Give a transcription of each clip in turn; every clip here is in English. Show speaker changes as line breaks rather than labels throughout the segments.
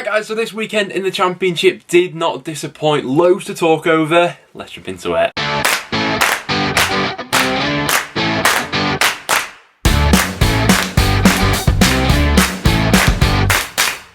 Right guys, so this weekend in the Championship did not disappoint. Loads to talk over. Let's jump into it.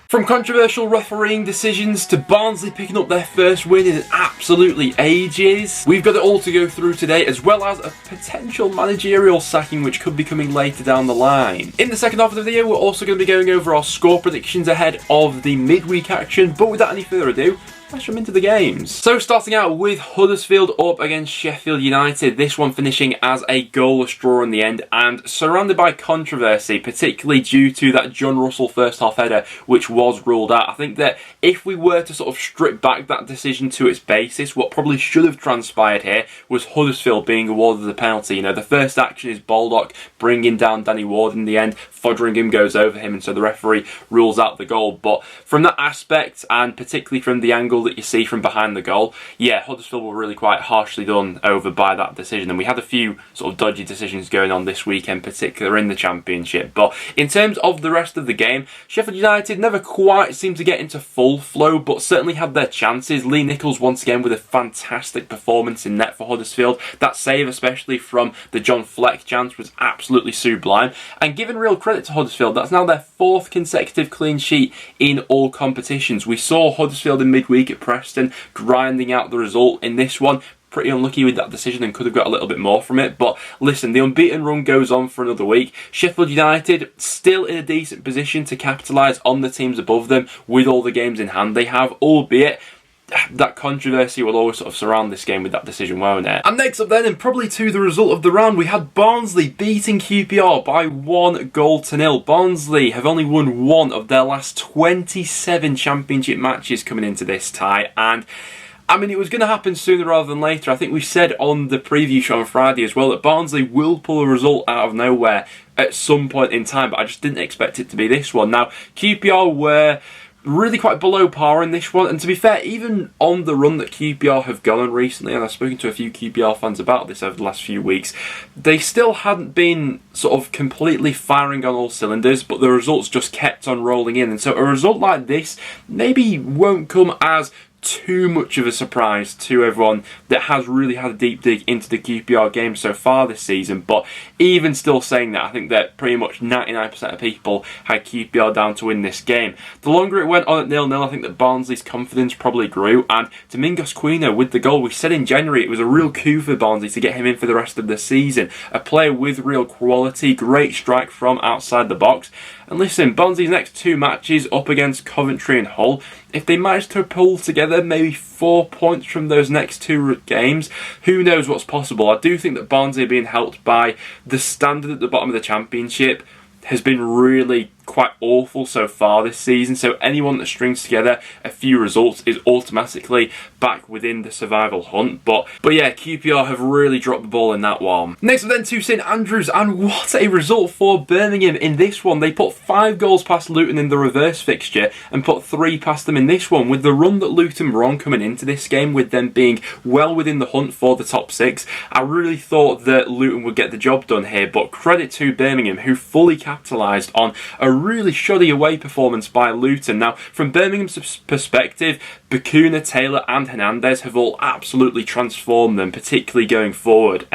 From controversial refereeing decisions to Barnsley picking up their first win in absolutely ages, we've got it all to go through today, as well as a potential managerial sacking which could be coming later down the line. In the second half of the video, we're also going to be going over our score predictions ahead of the midweek action, but without any further ado, let's jump into the games. So starting out with Huddersfield up against Sheffield United, this one finishing as a goalless draw in the end and surrounded by controversy, particularly due to that John Russell first half header which was ruled out. I think that if we were to sort of strip back that decision to its basis, what probably should have transpired here was Huddersfield being awarded the penalty. You know, the first action is Baldock bringing down Danny Ward in the end, Foderingham goes over him and so the referee rules out the goal. But from that aspect, and particularly from the angle that you see from behind the goal, yeah, Huddersfield were really quite harshly done over by that decision, and we had a few sort of dodgy decisions going on this weekend, particularly in the Championship. But in terms of the rest of the game, Sheffield United never quite seemed to get into full flow, but certainly had their chances. Lee Nichols once again with a fantastic performance in net for Huddersfield. That save, especially from the John Fleck chance, was absolutely sublime, and given real credit to Huddersfield, that's now their fourth consecutive clean sheet in all competitions. We saw Huddersfield in midweek at Preston grinding out the result. In this one, pretty unlucky with that decision and could have got a little bit more from it. But listen, the unbeaten run goes on for another week. Sheffield United still in a decent position to capitalise on the teams above them with all the games in hand they have, albeit that controversy will always sort of surround this game with that decision, won't it? And next up then, and probably to the result of the round, we had Barnsley beating QPR by 1-0. Barnsley have only won one of their last 27 Championship matches coming into this tie, and I mean, it was going to happen sooner rather than later. I think we said on the preview show on Friday as well that Barnsley will pull a result out of nowhere at some point in time, but I just didn't expect it to be this one. Now, QPR were really quite below par in this one, and to be fair, even on the run that QPR have gone on recently, and I've spoken to a few QPR fans about this over the last few weeks, they still hadn't been sort of completely firing on all cylinders, but the results just kept on rolling in, and so a result like this maybe won't come as too much of a surprise to everyone that has really had a deep dig into the QPR game so far this season. But even still saying that, I think that pretty much 99% of people had QPR down to win this game. The longer it went on at 0-0, I think that Barnsley's confidence probably grew, and Domingos Quino with the goal, we said in January it was a real coup for Barnsley to get him in for the rest of the season. A player with real quality, great strike from outside the box. And listen, Barnsley's next two matches up against Coventry and Hull, if they manage to pull together maybe 4 points from those next two games, who knows what's possible. I do think that Barnsley are being helped by the standard at the bottom of the Championship has been really quite awful so far this season, so anyone that strings together a few results is automatically back within the survival hunt. But yeah, QPR have really dropped the ball in that one. Next up then to St Andrews, and what a result for Birmingham in this one. They put 5 goals past Luton in the reverse fixture and put 3 past them in this one. With the run that Luton were on coming into this game, with them being well within the hunt for the top 6, I really thought that Luton would get the job done here, but credit to Birmingham, who fully capitalised on a really shoddy away performance by Luton. Now, from Birmingham's perspective, Bacuna, Taylor and Hernandez have all absolutely transformed them, particularly going forward.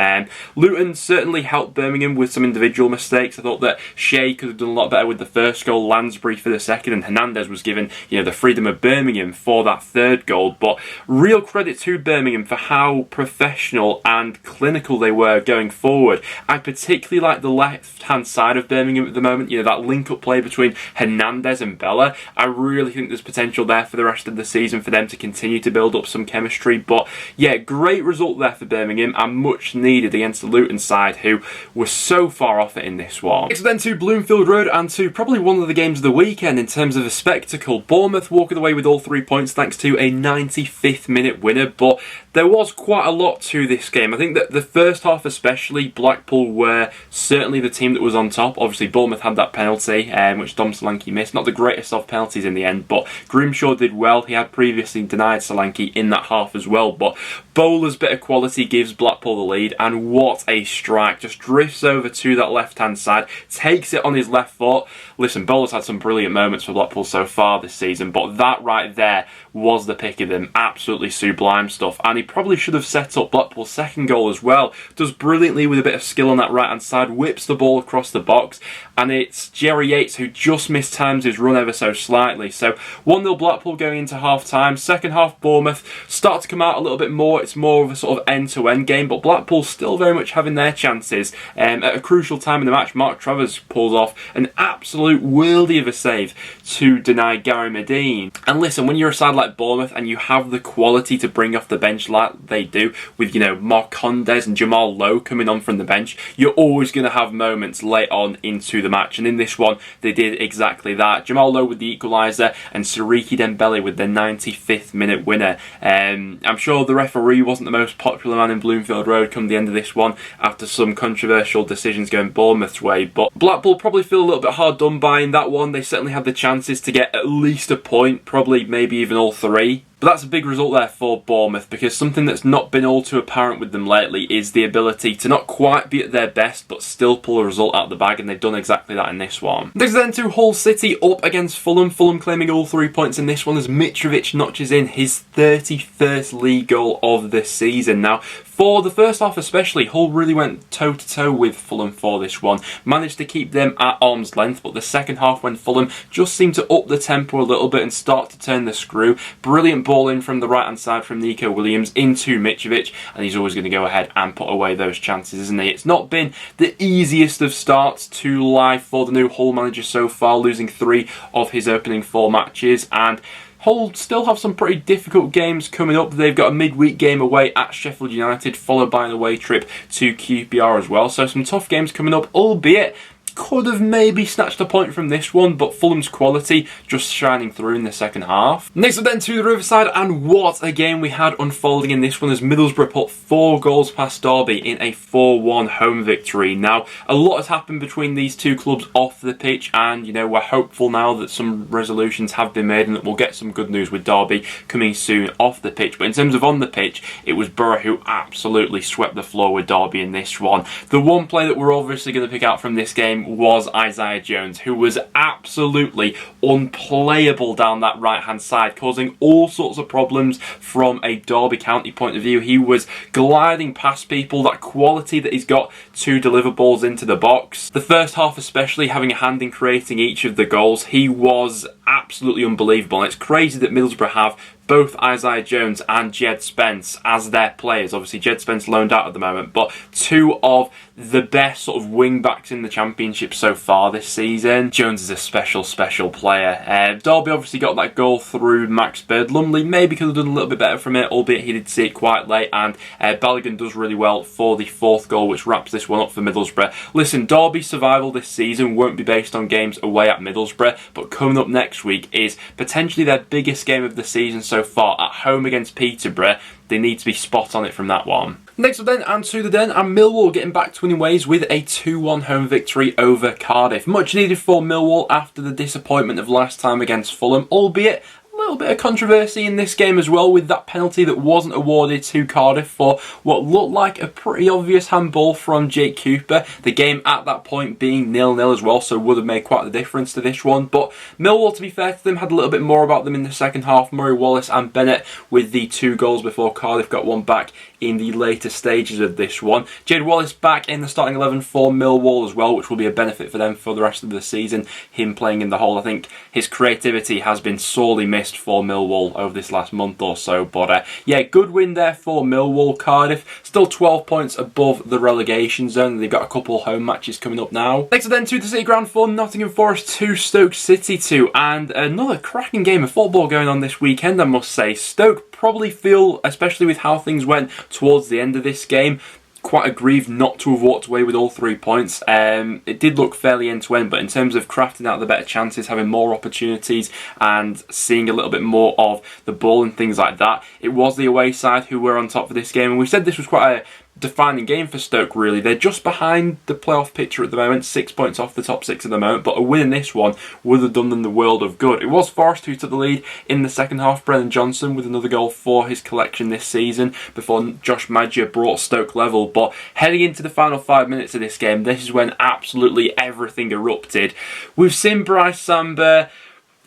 Luton certainly helped Birmingham with some individual mistakes. I thought that Shea could have done a lot better with the first goal, Lansbury for the second, and Hernandez was given, you know, the freedom of Birmingham for that third goal. But real credit to Birmingham for how professional and clinical they were going forward. I particularly like the left-hand side of Birmingham at the moment, you know, that link-up play between Hernandez and Bella. I really think there's potential there for the rest of the season for them to continue to build up some chemistry. But yeah, great result there for Birmingham, and much needed against the Luton side, who were so far off it in this one. Next then to Bloomfield Road, and to probably one of the games of the weekend in terms of a spectacle. Bournemouth walking away with all 3 points thanks to a 95th minute winner, but There was quite a lot to this game. I think that the first half especially, Blackpool were certainly the team that was on top. Obviously, Bournemouth had that penalty, which Dom Solanke missed. Not the greatest of penalties in the end, but Grimshaw did well. He had previously denied Solanke in that half as well, but Bowler's bit of quality gives Blackpool the lead, and what a strike. Just drifts over to that left-hand side, takes it on his left foot. Listen, Bowler's had some brilliant moments for Blackpool so far this season, but that right there was the pick of them. Absolutely sublime stuff, and he probably should have set up Blackpool's second goal as well. Does brilliantly with a bit of skill on that right-hand side, whips the ball across the box, and it's Jerry Yates who just mistimes his run ever so slightly. So 1-0 Blackpool going into half-time. Second half, Bournemouth start to come out a little bit more. It's more of a sort of end-to-end game, but Blackpool still very much having their chances. At a crucial time in the match, Mark Travers pulls off an absolute worldie of a save to deny Gary Medine. And listen, when you're a side like Bournemouth and you have the quality to bring off the bench like they do, with, Marcondes and Jamal Lowe coming on from the bench, you're always going to have moments late on into the match, and in this one they did exactly that. Jamal Lowe with the equaliser and Siriki Dembele with the 95th minute winner. I'm sure the referee wasn't the most popular man in Bloomfield Road come the end of this one after some controversial decisions going Bournemouth's way, but Blackpool probably feel a little bit hard done by in that one. They certainly had the chances to get at least a point, probably maybe even all three. But that's a big result there for Bournemouth, because something that's not been all too apparent with them lately is the ability to not quite be at their best but still pull a result out of the bag, and they've done exactly that in this one. Next then to Hull City up against Fulham. Fulham claiming all 3 points in this one as Mitrovic notches in his 31st league goal of the season. Now, for the first half especially, Hull really went toe-to-toe with Fulham for this one. Managed to keep them at arm's length, but the second half when Fulham just seemed to up the tempo a little bit and start to turn the screw. Brilliant ball in from the right-hand side from Nico Williams into Mitrovic, and he's always going to go ahead and put away those chances, isn't he? It's not been the easiest of starts to life for the new Hull manager so far, losing 3 of his opening 4 matches, and Hull still have some pretty difficult games coming up. They've got a midweek game away at Sheffield United, followed by an away trip to QPR as well. So some tough games coming up, albeit could have maybe snatched a point from this one, but Fulham's quality just shining through in the second half. Next up then to the Riverside, and what a game we had unfolding in this one as Middlesbrough put 4 goals past Derby in a 4-1 home victory. Now, a lot has happened between these two clubs off the pitch, and we're hopeful now that some resolutions have been made and that we'll get some good news with Derby coming soon off the pitch. But in terms of on the pitch, it was Borough who absolutely swept the floor with Derby in this one. The one play that we're obviously going to pick out from this game was Isaiah Jones, who was absolutely unplayable down that right-hand side, causing all sorts of problems from a Derby County point of view. He was gliding past people, that quality that he's got to deliver balls into the box. The first half especially, having a hand in creating each of the goals, he was absolutely unbelievable. And it's crazy that Middlesbrough have both Isaiah Jones and Jed Spence as their players. Obviously, Jed Spence loaned out at the moment, but 2 of the best sort of wing backs in the Championship so far this season. Jones is a special player. Derby obviously got that goal through Max Bird-Lumley. Maybe could have done a little bit better from it, albeit he did see it quite late. And Balogun does really well for the 4th goal, which wraps this one up for Middlesbrough. Listen, Derby's survival this season won't be based on games away at Middlesbrough, but coming up next week is potentially their biggest game of the season so far at home against Peterborough. They need to be spot on it from that one. Next up then, and to the den, and Millwall getting back to winning ways with a 2-1 home victory over Cardiff. Much needed for Millwall after the disappointment of last time against Fulham, albeit a little bit of controversy in this game as well, with that penalty that wasn't awarded to Cardiff for what looked like a pretty obvious handball from Jake Cooper. The game at that point being 0-0 as well, so would have made quite the difference to this one. But Millwall, to be fair to them, had a little bit more about them in the second half. Murray Wallace and Bennett with the 2 goals before Cardiff got one back in the later stages of this one. Jade Wallace back in the starting 11 for Millwall as well, which will be a benefit for them for the rest of the season. Him playing in the hole, I think his creativity has been sorely missed for Millwall over this last month or so. But yeah, good win there for Millwall. Cardiff still 12 points above the relegation zone. They've got a couple home matches coming up now. Next then to the City Ground for Nottingham Forest 2, Stoke City 2, and another cracking game of football going on this weekend, I must say. Stoke probably feel, especially with how things went towards the end of this game, quite aggrieved not to have walked away with all 3 points. It did look fairly end-to-end, but in terms of crafting out the better chances, having more opportunities and seeing a little bit more of the ball and things like that, it was the away side who were on top for this game. And we said this was quite a defining game for Stoke, really. They're just behind the playoff picture at the moment, 6 points off the top 6 at the moment, but a win in this one would have done them the world of good. It was Forrest who took the lead in the second half, Brennan Johnson with another goal for his collection this season before Josh Maja brought Stoke level. But heading into the final 5 minutes of this game, this is when absolutely everything erupted. We've seen Bryce Samba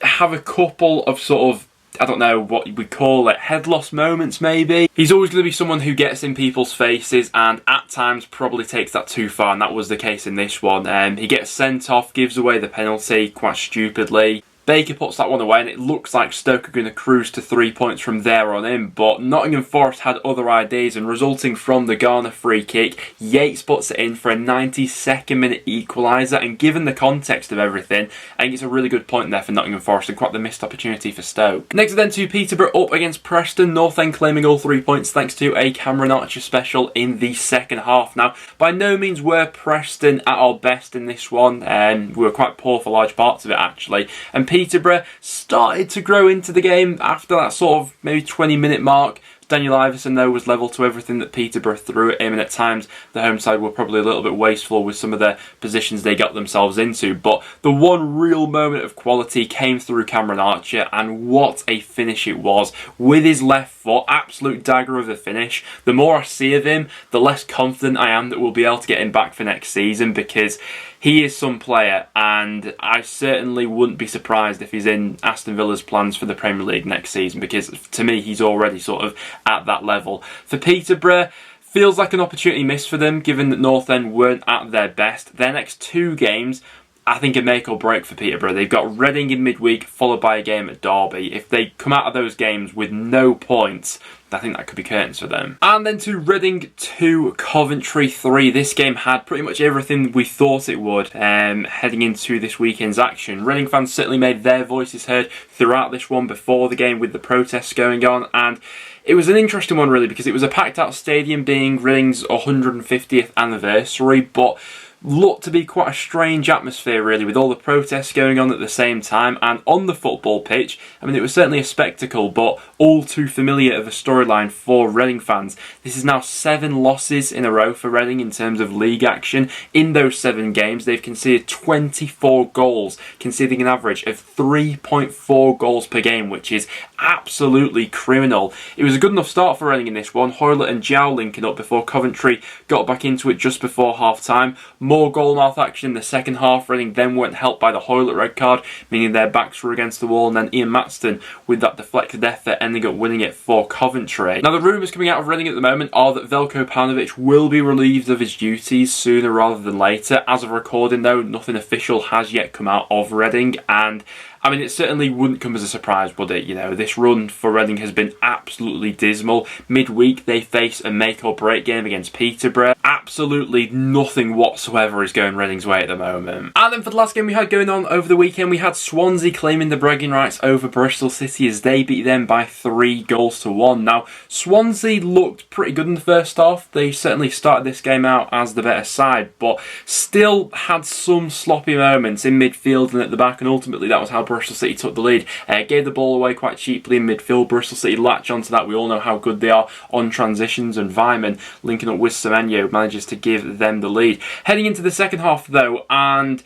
have a couple of sort of, I don't know what we call it, head loss moments maybe. He's always going to be someone who gets in people's faces and at times probably takes that too far, and that was the case in this one. He gets sent off, gives away the penalty quite stupidly. Baker puts that one away and it looks like Stoke are going to cruise to 3 points from there on in, but Nottingham Forest had other ideas, and resulting from the Garner free kick, Yates puts it in for a 92nd minute equaliser, and given the context of everything, I think it's a really good point there for Nottingham Forest and quite the missed opportunity for Stoke. Next then to Peterborough up against Preston, North End claiming all 3 points thanks to a Cameron Archer special in the second half. Now, by no means were Preston at our best in this one, and we were quite poor for large parts of it actually, and Peterborough started to grow into the game after that sort of maybe 20-minute mark. Daniel Iverson, though, was level to everything that Peterborough threw at him, and at times the home side were probably a little bit wasteful with some of the positions they got themselves into. But the one real moment of quality came through Cameron Archer, and what a finish it was. With his left foot, absolute dagger of a finish. The more I see of him, the less confident I am that we'll be able to get him back for next season, because he is some player, and I certainly wouldn't be surprised if he's in Aston Villa's plans for the Premier League next season, because to me he's already sort of at that level. For Peterborough, feels like an opportunity missed for them, given that North End weren't at their best. Their next 2 games, I think, a make or break for Peterborough. They've got Reading in midweek, followed by a game at Derby. If they come out of those games with no points, I think that could be curtains for them. And then to Reading 2, Coventry 3. This game had pretty much everything we thought it would heading into this weekend's action. Reading fans certainly made their voices heard throughout this one before the game with the protests going on, and it was an interesting one really, because it was a packed out stadium being Reading's 150th anniversary, but looked to be quite a strange atmosphere really, with all the protests going on at the same time. And on the football pitch, I mean, it was certainly a spectacle, but all too familiar of a storyline for Reading fans. This is now 7 losses in a row for Reading in terms of league action. In those 7 games, they've conceded 24 goals, conceding an average of 3.4 goals per game, which is absolutely criminal. It was a good enough start for Reading in this one. Hoylett and Jow linking up before Coventry got back into it just before half-time. More goal-mouth action in the second half. Reading then weren't helped by the Hoylett red card, meaning their backs were against the wall, and then Ian Matston with that deflected effort ending up winning it for Coventry. Now, the rumours coming out of Reading at the moment are that Veljko Paunovic will be relieved of his duties sooner rather than later. As of recording though, nothing official has yet come out of Reading, and I mean, it certainly wouldn't come as a surprise, would it? You know, this run for Reading has been absolutely dismal. Midweek, they face a make-or-break game against Peterborough. Absolutely nothing whatsoever is going Reading's way at the moment. And then for the last game we had going on over the weekend, we had Swansea claiming the bragging rights over Bristol City as they beat them by 3-1. Now, Swansea looked pretty good in the first half. They certainly started this game out as the better side, but still had some sloppy moments in midfield and at the back, and ultimately that was how Bristol City took the lead. Gave the ball away quite cheaply in midfield. Bristol City latch onto that. We all know how good they are on transitions, and Vyman linking up with Semenyo manages to give them the lead. Heading into the second half though, and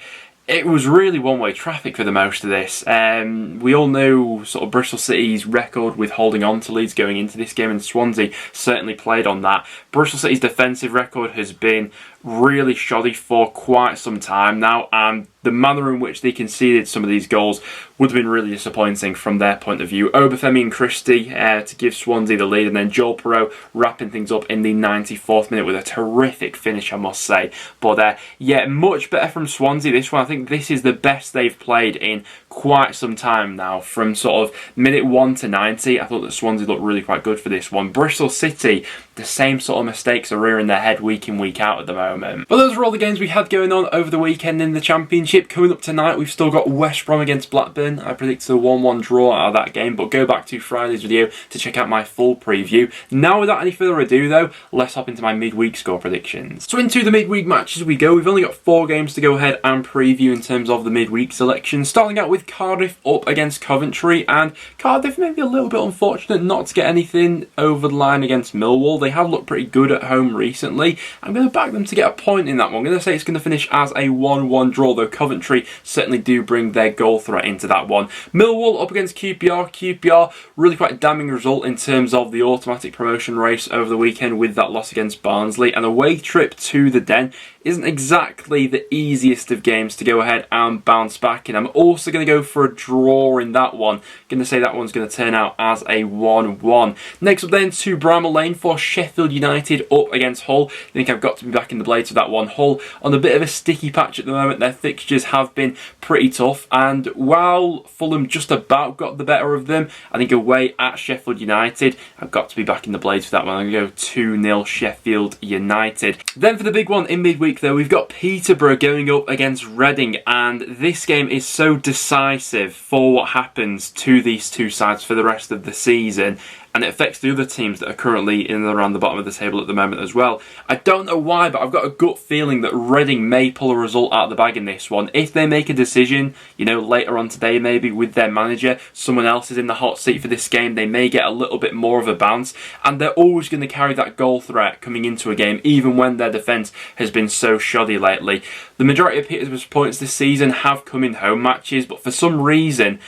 it was really one-way traffic for the most of this. We all know sort of Bristol City's record with holding on to leads going into this game, and Swansea certainly played on that. Bristol City's defensive record has been really shoddy for quite some time now, and the manner in which they conceded some of these goals would have been really disappointing from their point of view. Obafemi and Christie to give Swansea the lead, and then Joel Perreault wrapping things up in the 94th minute with a terrific finish, I must say. But yeah, much better from Swansea this one. I think this is the best they've played in quite some time now. From sort of minute 1 to 90, I thought that Swansea looked really quite good for this one. Bristol City, the same sort of mistakes are rearing their head week in, week out at the moment. moment. But those were all the games we had going on over the weekend in the Championship. Coming up tonight, we've still got West Brom against Blackburn. I predicted a 1-1 draw out of that game, but go back to Friday's video to check out my full preview. Now, without any further ado though, let's hop into my midweek score predictions. So into the midweek matches we go. We've only got 4 games to go ahead and preview in terms of the midweek selection. Starting out with Cardiff up against Coventry, and Cardiff may be a little bit unfortunate not to get anything over the line against Millwall. They have looked pretty good at home recently. I'm going to back them to get a point in that one. I'm going to say it's going to finish as a 1-1 draw, though Coventry certainly do bring their goal threat into that one. Millwall up against QPR. QPR, really quite a damning result in terms of the automatic promotion race over the weekend with that loss against Barnsley. An away trip to the Den isn't exactly the easiest of games to go ahead and bounce back in. I'm also going to go for a draw in that one. Going to say that one's going to turn out as a 1-1. Next up then to Bramall Lane for Sheffield United up against Hull. I think I've got to be back in the blades with that one. Hull on a bit of a sticky patch at the moment. Their fixtures have been pretty tough, and while Fulham just about got the better of them, I think away at Sheffield United, I've got to be back in the blades for that one. I'm going to go 2-0 Sheffield United. Then for the big one in midweek though, we've got Peterborough going up against Reading, and this game is so decisive for what happens to these two sides for the rest of the season, and it affects the other teams that are currently in and around the bottom of the table at the moment as well. I don't know why, but I've got a gut feeling that Reading may pull a result out of the bag in this one. If they make a decision, you know, later on today maybe with their manager, someone else is in the hot seat for this game, they may get a little bit more of a bounce, and they're always going to carry that goal threat coming into a game, even when their defence has been so shoddy lately. The majority of Peterborough's points this season have come in home matches, but for some reason,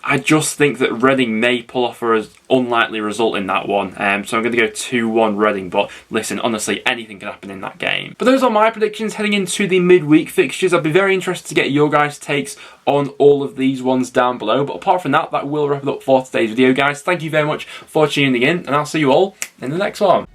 I just think that Reading may pull off an unlikely result in that one. So I'm going to go 2-1 Reading. But listen, honestly, anything can happen in that game. But those are my predictions heading into the midweek fixtures. I'd be very interested to get your guys' takes on all of these ones down below. But apart from that, that will wrap it up for today's video, guys. Thank you very much for tuning in, and I'll see you all in the next one.